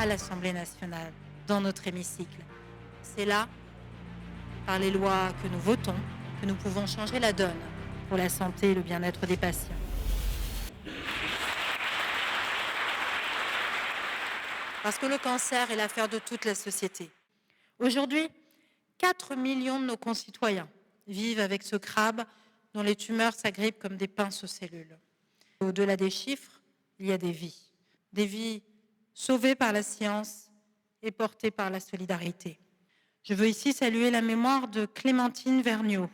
à l'Assemblée nationale, dans notre hémicycle. C'est là, par les lois que nous votons, que nous pouvons changer la donne pour la santé et le bien-être des patients. Parce que le cancer est l'affaire de toute la société. Aujourd'hui, 4 millions de nos concitoyens vivent avec ce crabe dont les tumeurs s'agrippent comme des pinces aux cellules. Au-delà des chiffres, il y a des vies sauvées par la science et portées par la solidarité. Je veux ici saluer la mémoire de Clémentine Vergniaud,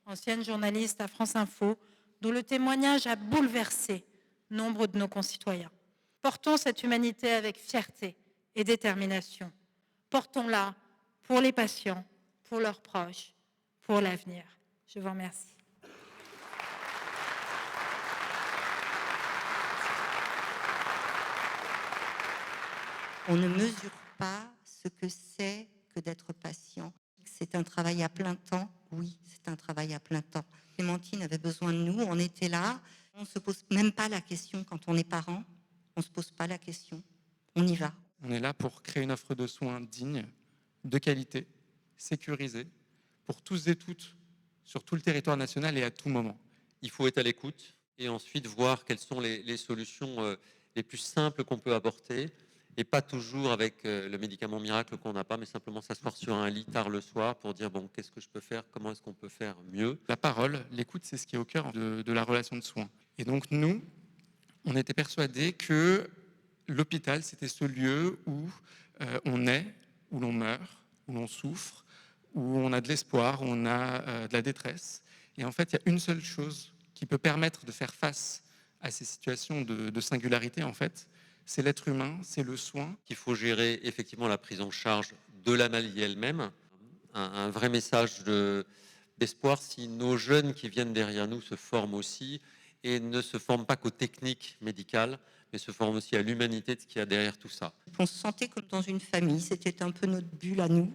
ancienne journaliste à France Info, dont le témoignage a bouleversé nombre de nos concitoyens. Portons cette humanité avec fierté et détermination. Portons-la pour les patients, pour leurs proches, pour l'avenir. Je vous remercie. On ne mesure pas ce que c'est que d'être patient. C'est un travail à plein temps. Oui, c'est un travail à plein temps. Clémentine avait besoin de nous, on était là. On ne se pose même pas la question quand on est parent. On ne se pose pas la question. On y va. On est là pour créer une offre de soins digne, de qualité, sécurisée, pour tous et toutes, sur tout le territoire national et à tout moment. Il faut être à l'écoute et ensuite voir quelles sont les solutions les plus simples qu'on peut apporter et pas toujours avec le médicament miracle qu'on n'a pas, mais simplement s'asseoir sur un lit tard le soir pour dire bon, qu'est-ce que je peux faire, comment est-ce qu'on peut faire mieux. La parole, l'écoute, c'est ce qui est au cœur de la relation de soins. Et donc nous, on était persuadés que l'hôpital, c'était ce lieu où on est, où l'on meurt, où l'on souffre, où on a de l'espoir, où on a de la détresse. Et en fait, il y a une seule chose qui peut permettre de faire face à ces situations de singularité, en fait, c'est l'être humain, c'est le soin. Il faut gérer effectivement la prise en charge de la maladie elle-même. Un vrai message d'espoir si nos jeunes qui viennent derrière nous se forment aussi et ne se forment pas qu'aux techniques médicales, mais se forment aussi à l'humanité de ce qu'il y a derrière tout ça. On se sentait comme dans une famille, c'était un peu notre bulle à nous.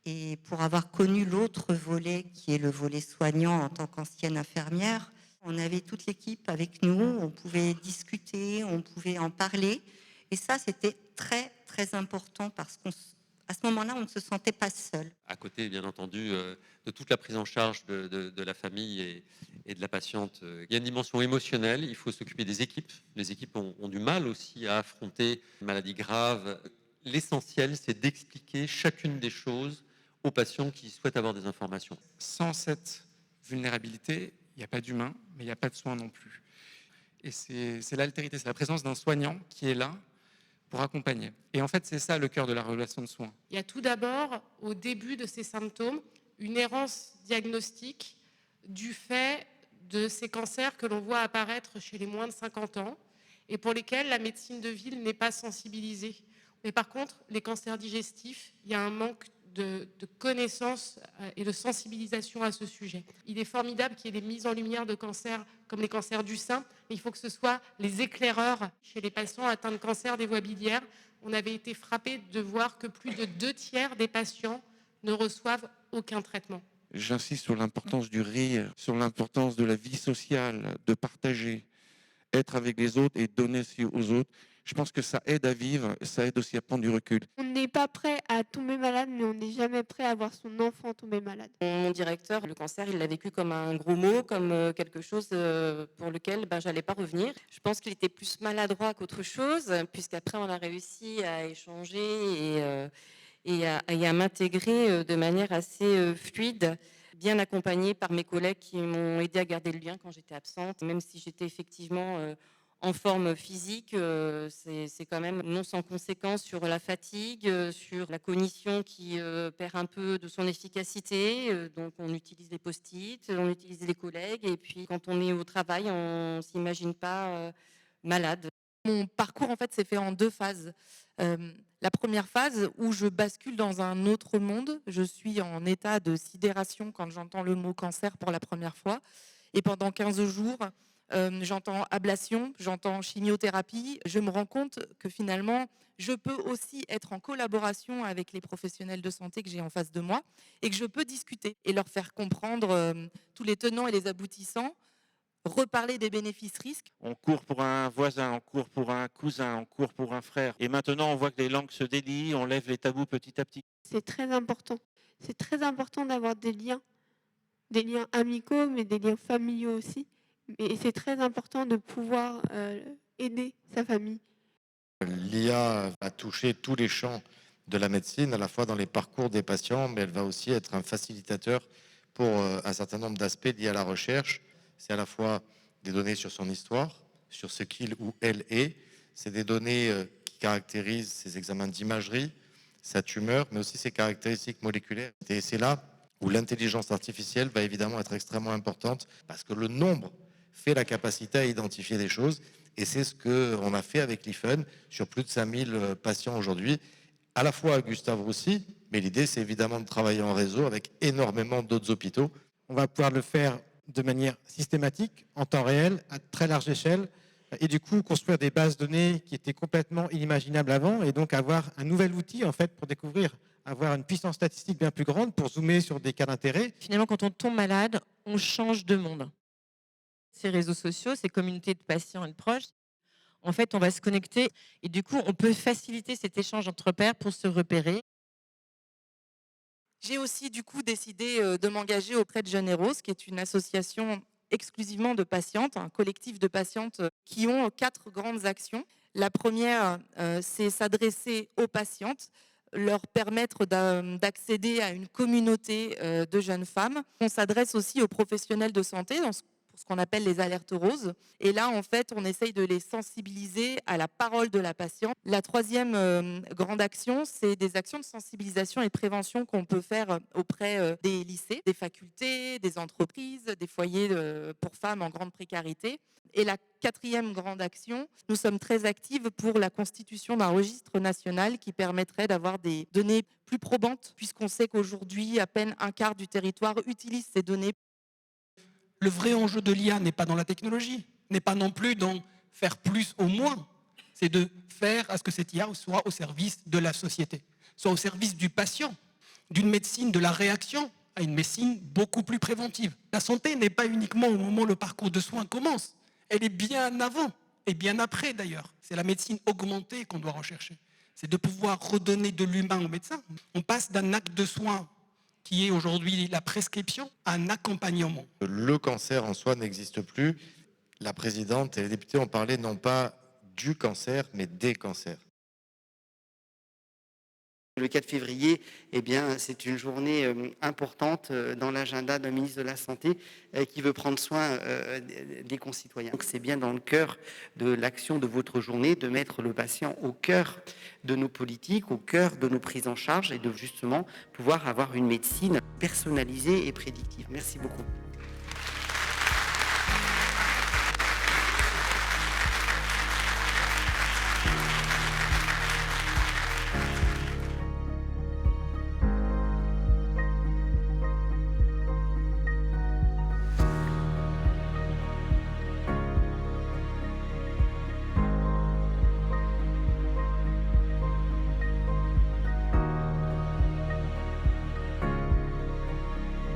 Et pour avoir connu l'autre volet, qui est le volet soignant en tant qu'ancienne infirmière, on avait toute l'équipe avec nous, on pouvait discuter, on pouvait en parler. Et ça, c'était très, très important parce qu'à ce moment-là, on ne se sentait pas seul. À côté, bien entendu, de toute la prise en charge de la famille et de la patiente, il y a une dimension émotionnelle, il faut s'occuper des équipes. Les équipes ont du mal aussi à affronter une maladie grave. L'essentiel, c'est d'expliquer chacune des choses aux patients qui souhaitent avoir des informations. Sans cette vulnérabilité, il n'y a pas d'humain, mais il n'y a pas de soin non plus. Et c'est l'altérité, c'est la présence d'un soignant qui est là pour accompagner. Et en fait, c'est ça le cœur de la relation de soins. Il y a tout d'abord, au début de ces symptômes, une errance diagnostique du fait de ces cancers que l'on voit apparaître chez les moins de 50 ans et pour lesquels la médecine de ville n'est pas sensibilisée. Mais par contre, les cancers digestifs, il y a un manque de connaissances et de sensibilisation à ce sujet. Il est formidable qu'il y ait des mises en lumière de cancers comme les cancers du sein, mais il faut que ce soit les éclaireurs chez les patients atteints de cancer des voies biliaires. On avait été frappé de voir que plus de 2/3 des patients ne reçoivent aucun traitement. J'insiste sur l'importance du rire, sur l'importance de la vie sociale, de partager, être avec les autres et donner aussi aux autres. Je pense que ça aide à vivre, ça aide aussi à prendre du recul. On n'est pas prêt à tomber malade, mais on n'est jamais prêt à voir son enfant tomber malade. Mon directeur, le cancer, il l'a vécu comme un gros mot, comme quelque chose pour lequel j'allais pas revenir. Je pense qu'il était plus maladroit qu'autre chose, puisqu'après on a réussi à échanger et à m'intégrer de manière assez fluide, bien accompagnée par mes collègues qui m'ont aidé à garder le lien quand j'étais absente, même si j'étais effectivement en forme physique, c'est quand même non sans conséquence sur la fatigue, sur la cognition qui perd un peu de son efficacité. Donc on utilise des post-it, on utilise les collègues, et puis quand on est au travail, on s'imagine pas malade. Mon parcours, en fait, s'est fait en 2 phases. La première phase où je bascule dans un autre monde. Je suis en état de sidération quand j'entends le mot cancer pour la première fois. Et pendant 15 jours, j'entends ablation, j'entends chimiothérapie. Je me rends compte que finalement, je peux aussi être en collaboration avec les professionnels de santé que j'ai en face de moi et que je peux discuter et leur faire comprendre tous les tenants et les aboutissants reparler des bénéfices-risques. On court pour un voisin, on court pour un cousin, on court pour un frère. Et maintenant, on voit que les langues se délient, on lève les tabous petit à petit. C'est très important. C'est très important d'avoir des liens amicaux, mais des liens familiaux aussi. Et c'est très important de pouvoir aider sa famille. L'IA va toucher tous les champs de la médecine, à la fois dans les parcours des patients, mais elle va aussi être un facilitateur pour un certain nombre d'aspects liés à la recherche. C'est à la fois des données sur son histoire, sur ce qu'il ou elle est, c'est des données qui caractérisent ses examens d'imagerie, sa tumeur, mais aussi ses caractéristiques moléculaires. Et c'est là où l'intelligence artificielle va évidemment être extrêmement importante, parce que le nombre fait la capacité à identifier des choses, et c'est ce qu'on a fait avec l'IFUN sur plus de 5000 patients aujourd'hui, à la fois à Gustave Roussy, mais l'idée c'est évidemment de travailler en réseau avec énormément d'autres hôpitaux. On va pouvoir le faire de manière systématique, en temps réel, à très large échelle, et du coup construire des bases de données qui étaient complètement inimaginables avant, et donc avoir un nouvel outil en fait pour découvrir, avoir une puissance statistique bien plus grande pour zoomer sur des cas d'intérêt. Finalement, quand on tombe malade, on change de monde. Ces réseaux sociaux, ces communautés de patients et de proches, en fait, on va se connecter et du coup, on peut faciliter cet échange entre pairs pour se repérer. J'ai aussi du coup décidé de m'engager auprès de Jeunes Héros, qui est une association exclusivement de patientes, un collectif de patientes qui ont 4 grandes actions. La première, c'est s'adresser aux patientes, leur permettre d'accéder à une communauté de jeunes femmes. On s'adresse aussi aux professionnels de santé dans ce qu'on appelle les alertes roses. Et là, en fait, on essaye de les sensibiliser à la parole de la patiente. La troisième grande action, c'est des actions de sensibilisation et de prévention qu'on peut faire auprès des lycées, des facultés, des entreprises, des foyers pour femmes en grande précarité. Et la quatrième grande action, nous sommes très actives pour la constitution d'un registre national qui permettrait d'avoir des données plus probantes, puisqu'on sait qu'aujourd'hui, à peine un quart du territoire utilise ces données. Le vrai enjeu de l'IA n'est pas dans la technologie, n'est pas non plus dans faire plus au moins. C'est de faire à ce que cette IA soit au service de la société, soit au service du patient, d'une médecine de la réaction à une médecine beaucoup plus préventive. La santé n'est pas uniquement au moment où le parcours de soins commence, elle est bien avant et bien après d'ailleurs. C'est la médecine augmentée qu'on doit rechercher. C'est de pouvoir redonner de l'humain au médecin. On passe d'un acte de soin qui est aujourd'hui la prescription, un accompagnement. Le cancer en soi n'existe plus. La présidente et les députés ont parlé non pas du cancer, mais des cancers. Le 4 février, eh bien, c'est une journée importante dans l'agenda d'un ministre de la Santé qui veut prendre soin des concitoyens. Donc c'est bien dans le cœur de l'action de votre journée de mettre le patient au cœur de nos politiques, au cœur de nos prises en charge et de justement pouvoir avoir une médecine personnalisée et prédictive. Merci beaucoup.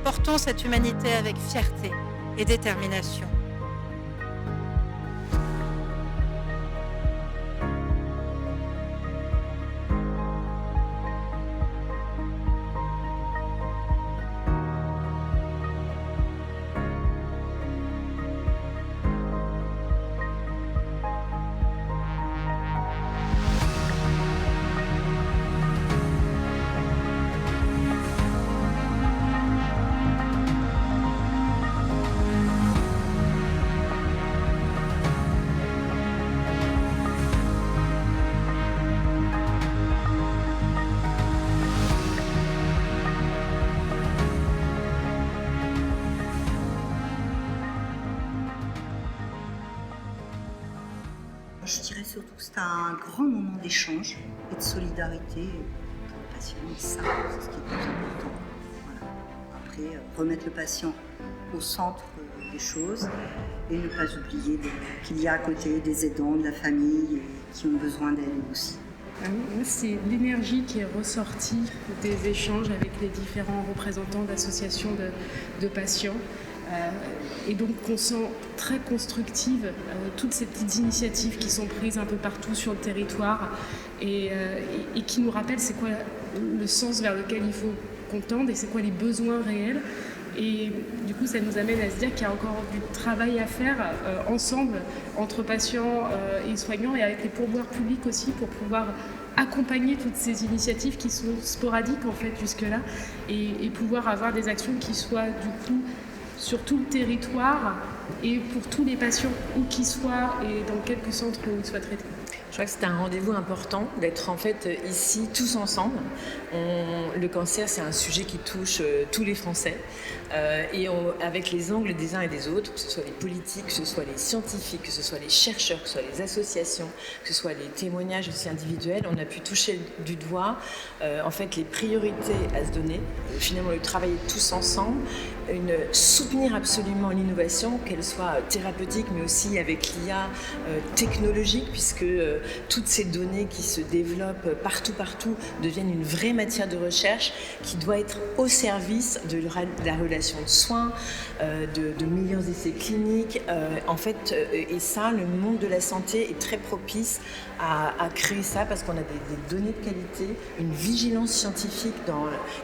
Portons cette humanité avec fierté et détermination. Je dirais surtout que c'est un grand moment d'échange et de solidarité pour le patient. Et ça, c'est ce qui est le plus important. Voilà. Après, remettre le patient au centre des choses et ne pas oublier qu'il y a à côté des aidants, de la famille qui ont besoin d'aide aussi. C'est l'énergie qui est ressortie des échanges avec les différents représentants d'associations de patients. Et donc on sent très constructive toutes ces petites initiatives qui sont prises un peu partout sur le territoire et qui nous rappellent c'est quoi le sens vers lequel il faut qu'on tende et c'est quoi les besoins réels. Et du coup, ça nous amène à se dire qu'il y a encore du travail à faire ensemble, entre patients et soignants, et avec les pourvoirs publics aussi, pour pouvoir accompagner toutes ces initiatives qui sont sporadiques en fait jusque-là, et pouvoir avoir des actions qui soient du coup sur tout le territoire et pour tous les patients, où qu'ils soient et dans quelques centres où ils soient traités. Je crois que c'est un rendez-vous important d'être en fait ici tous ensemble. Le cancer, c'est un sujet qui touche tous les Français avec les angles des uns et des autres, que ce soit les politiques, que ce soit les scientifiques, que ce soit les chercheurs, que ce soit les associations, que ce soit les témoignages aussi individuels, on a pu toucher du doigt en fait les priorités à se donner, finalement le travailler tous ensemble, soutenir absolument l'innovation, qu'elle soit thérapeutique mais aussi avec l'IA technologique, puisque toutes ces données qui se développent partout deviennent une vraie matière de recherche qui doit être au service de la relation de soins, de meilleurs essais cliniques. En fait, et ça, le monde de la santé est très propice à créer ça parce qu'on a des données de qualité, une vigilance scientifique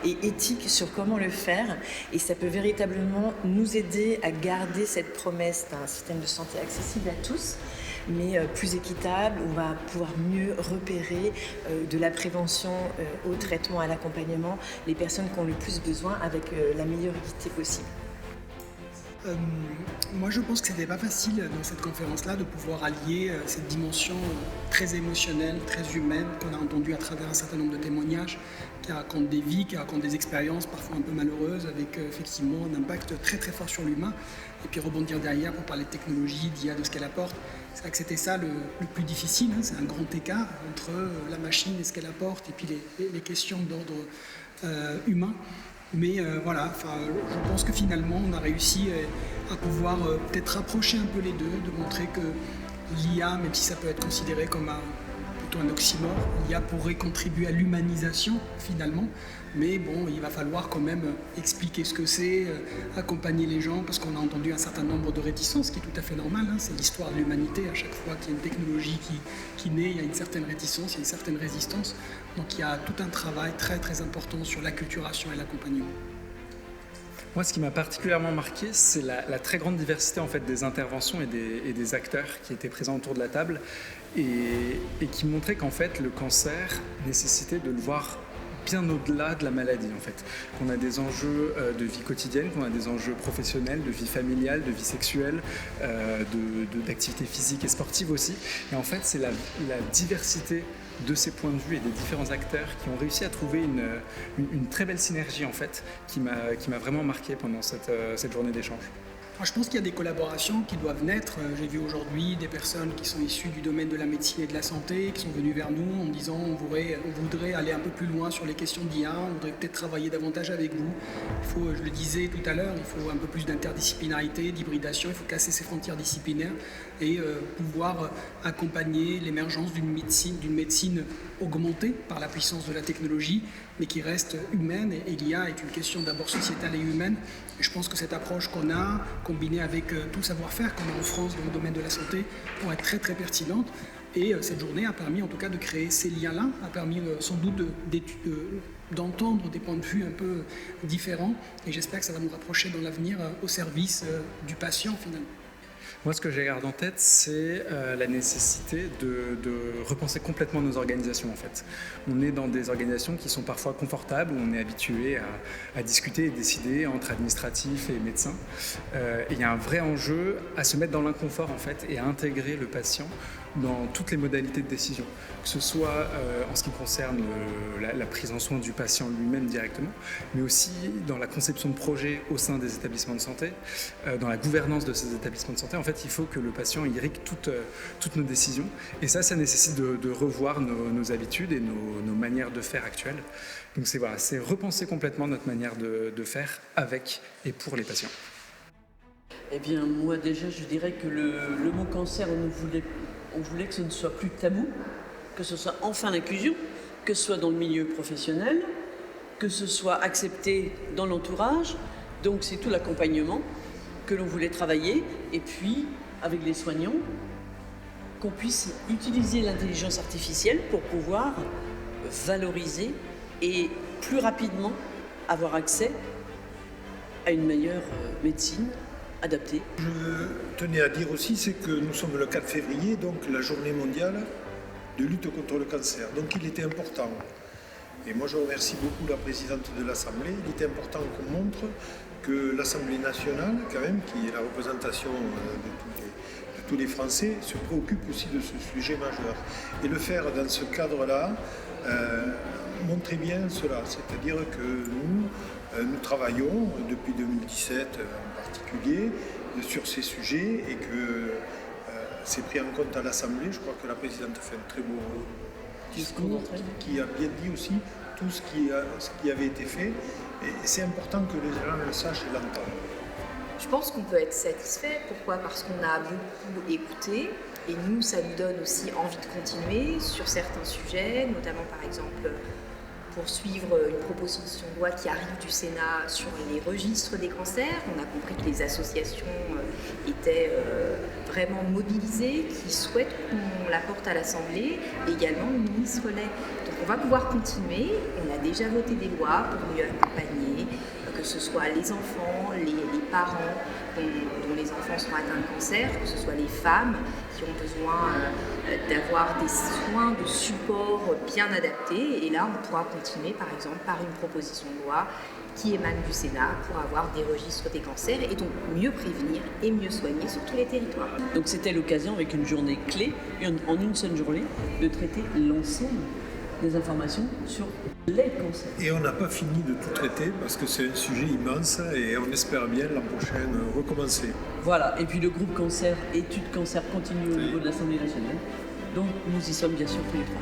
et éthique sur comment le faire. Et ça peut véritablement nous aider à garder cette promesse d'un système de santé accessible à tous, mais plus équitable, où on va pouvoir mieux repérer de la prévention au traitement, à l'accompagnement, les personnes qui ont le plus besoin avec la meilleure équité possible. Moi, je pense que c'était pas facile dans cette conférence-là de pouvoir allier cette dimension très émotionnelle, très humaine qu'on a entendue à travers un certain nombre de témoignages qui racontent des vies, qui racontent des expériences parfois un peu malheureuses avec effectivement un impact très très fort sur l'humain, et puis rebondir derrière pour parler de technologie, d'IA, de ce qu'elle apporte. C'est vrai que c'était ça le plus difficile, hein. C'est un grand écart entre la machine et ce qu'elle apporte et puis les questions d'ordre humain. Mais voilà, je pense que finalement on a réussi à pouvoir peut-être rapprocher un peu les deux, de montrer que l'IA, même si ça peut être considéré comme plutôt un oxymore, l'IA pourrait contribuer à l'humanisation finalement, mais bon, il va falloir quand même expliquer ce que c'est, accompagner les gens, parce qu'on a entendu un certain nombre de réticences, ce qui est tout à fait normal, hein. C'est l'histoire de l'humanité, à chaque fois qu'il y a une technologie qui naît, il y a une certaine réticence, il y a une certaine résistance, donc il y a tout un travail très très important sur l'acculturation et l'accompagnement. Moi, ce qui m'a particulièrement marqué, c'est la très grande diversité en fait, des interventions et des acteurs qui étaient présents autour de la table et qui montraient qu'en fait, le cancer nécessitait de le voir bien au-delà de la maladie, en fait. Qu'on a des enjeux de vie quotidienne, qu'on a des enjeux professionnels, de vie familiale, de vie sexuelle, d'activité physique et sportive aussi. Et en fait, c'est la diversité de ces points de vue et des différents acteurs qui ont réussi à trouver une très belle synergie, en fait, qui m'a vraiment marqué pendant cette journée d'échange. Je pense qu'il y a des collaborations qui doivent naître. J'ai vu aujourd'hui des personnes qui sont issues du domaine de la médecine et de la santé, qui sont venues vers nous en disant on voudrait aller un peu plus loin sur les questions d'IA, on voudrait peut-être travailler davantage avec vous. Je le disais tout à l'heure, il faut un peu plus d'interdisciplinarité, d'hybridation, il faut casser ces frontières disciplinaires et pouvoir accompagner l'émergence d'une médecine augmentée par la puissance de la technologie, mais qui reste humaine. Et l'IA est une question d'abord sociétale et humaine. Et je pense que cette approche qu'on a, combinée avec tout savoir-faire qu'on a en France dans le domaine de la santé, pourrait être très très pertinente. Et cette journée a permis en tout cas de créer ces liens-là, a permis sans doute d'entendre des points de vue un peu différents. Et j'espère que ça va nous rapprocher dans l'avenir au service du patient finalement. Moi, ce que j'ai gardé en tête, c'est la nécessité de repenser complètement nos organisations, en fait. On est dans des organisations qui sont parfois confortables, où on est habitué à discuter et décider entre administratifs et médecins. Et il y a un vrai enjeu à se mettre dans l'inconfort, en fait, et à intégrer le patient dans toutes les modalités de décision, que ce soit en ce qui concerne la prise en soin du patient lui-même directement, mais aussi dans la conception de projets au sein des établissements de santé, dans la gouvernance de ces établissements de santé. En fait, il faut que le patient irrigue toutes nos décisions, et ça nécessite de revoir nos habitudes et nos manières de faire actuelles. Donc c'est repenser complètement notre manière de faire avec et pour les patients. Eh bien, moi déjà, je dirais que le mot cancer, on voulait que ce ne soit plus tabou, que ce soit enfin l'inclusion, que ce soit dans le milieu professionnel, que ce soit accepté dans l'entourage. Donc c'est tout l'accompagnement, que l'on voulait travailler, et puis, avec les soignants, qu'on puisse utiliser l'intelligence artificielle pour pouvoir valoriser et plus rapidement avoir accès à une meilleure médecine adaptée. Je tenais à dire aussi, c'est que nous sommes le 4 février, donc la journée mondiale de lutte contre le cancer. Donc il était important, et moi je remercie beaucoup la présidente de l'Assemblée, il était important qu'on montre que l'Assemblée nationale, quand même, qui est la représentation de tous les Français, se préoccupe aussi de ce sujet majeur. Et le faire dans ce cadre-là montrait bien cela, c'est-à-dire que nous travaillons depuis 2017 en particulier sur ces sujets et que c'est pris en compte à l'Assemblée. Je crois que la présidente a fait un très beau discours qui a bien dit aussi tout ce qui avait été fait. Et c'est important que les gens le sachent et l'entendent. Je pense qu'on peut être satisfait. Pourquoi ? Parce qu'on a beaucoup écouté et nous, ça nous donne aussi envie de continuer sur certains sujets, notamment par exemple poursuivre une proposition de loi qui arrive du Sénat sur les registres des cancers. On a compris que les associations étaient vraiment mobilisées, qui souhaitent qu'on la porte à l'Assemblée, et également le ministre l'est. Donc on va pouvoir continuer. On a déjà voté des lois pour mieux accompagner, que ce soit les enfants, les parents dont les enfants sont atteints de cancer, que ce soit les femmes qui ont besoin d'avoir des soins de support bien adaptés. Et là, on pourra continuer, par exemple, par une proposition de loi qui émane du Sénat pour avoir des registres des cancers et donc mieux prévenir et mieux soigner sur tous les territoires. Donc c'était l'occasion, avec une journée clé, en une seule journée, de traiter l'ensemble des informations sur les cancers. Et on n'a pas fini de tout traiter parce que c'est un sujet immense et on espère bien l'an prochain recommencer. Voilà, et puis le groupe cancer, études cancer continue au niveau de l'Assemblée nationale. Donc nous y sommes bien sûr tous les trois.